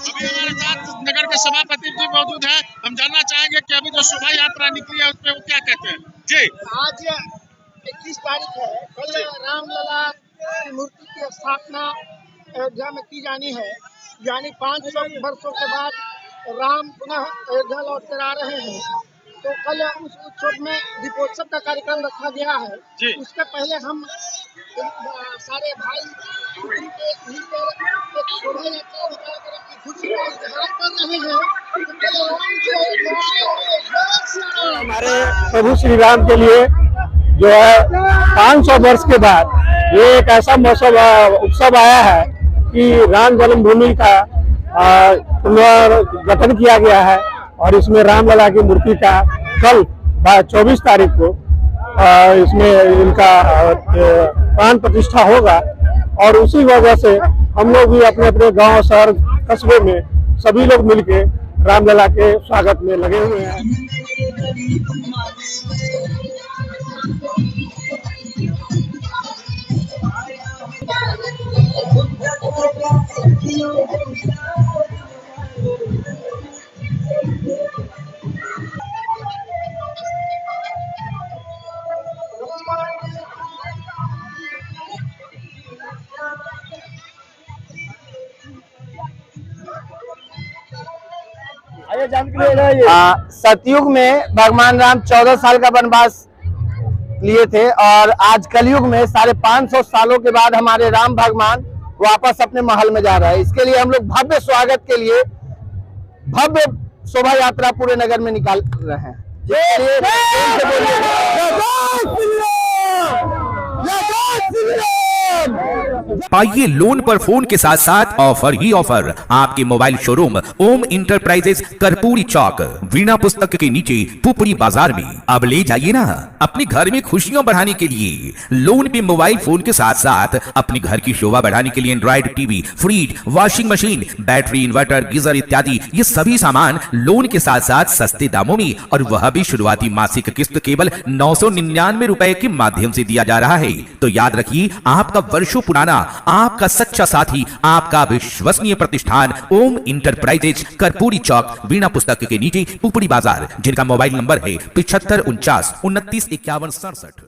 हमारे साथ नगर के सभापति जी मौजूद हैं। हम जानना चाहेंगे कि अभी जो शोभा यात्रा निकली है उसपे वो क्या कहते हैं जी। आज 21 तारीख है, कल रामलला की मूर्ति की स्थापना अयोध्या में की जानी है। यानी 500 वर्षों के बाद राम पुनः अयोध्या लौट कर आ रहे हैं। तो कल उस उत्सव में दीपोत्सव का कार्यक्रम रखा गया है। उसके पहले हम सारे भाई मिलकर एक शोभा यात्रा निकालकर अपनी खुशी का इजहार कर रहे हैं। हमारे प्रभु श्री राम के लिए जो है 500 वर्ष के बाद ये एक ऐसा उत्सव आया है कि राम जन्मभूमि का पुनर्गठन किया गया है और इसमें रामलला की मूर्ति का कल 24 तारीख को इसमें इनका प्राण प्रतिष्ठा होगा। और उसी वजह से हम लोग भी अपने अपने गांव, शहर, कस्बे में सभी लोग मिलके रामलला के स्वागत में लगे हुए हैं। सतयुग में भगवान राम 14 साल का वनवास लिए थे और आज कलयुग में 550 सालों के बाद हमारे राम भगवान वापस अपने महल में जा रहे हैं। इसके लिए हम लोग भव्य स्वागत के लिए भव्य शोभा यात्रा पूरे नगर में निकाल रहे हैं। पाइए लोन पर फोन के साथ साथ ऑफर ही ऑफर। आपके मोबाइल शोरूम ओम इंटरप्राइजेज कर्पूरी चौक वीणा पुस्तक के नीचे पुपरी बाजार में। अब ले जाइए ना अपने घर में खुशियां बढ़ाने के लिए। लोन पे मोबाइल फोन के साथ साथ अपने घर की शोभा बढ़ाने के लिए Android TV, fridge, washing machine, battery, inverter, geyser इत्यादि ये सभी सामान लोन के साथ साथ सस्ते दामों में, और वह भी शुरुआती मासिक किस्त केवल 999 रुपए के माध्यम से दिया जा रहा है। तो याद रखिए, आपका वर्षों पुराना, आपका सच्चा साथी, आपका विश्वसनीय प्रतिष्ठान ओम इंटरप्राइजेज कर्पूरी चौक वीणा पुस्तक के नीचे पुपड़ी बाजार, जिनका मोबाइल नंबर है 7549 29 51 67।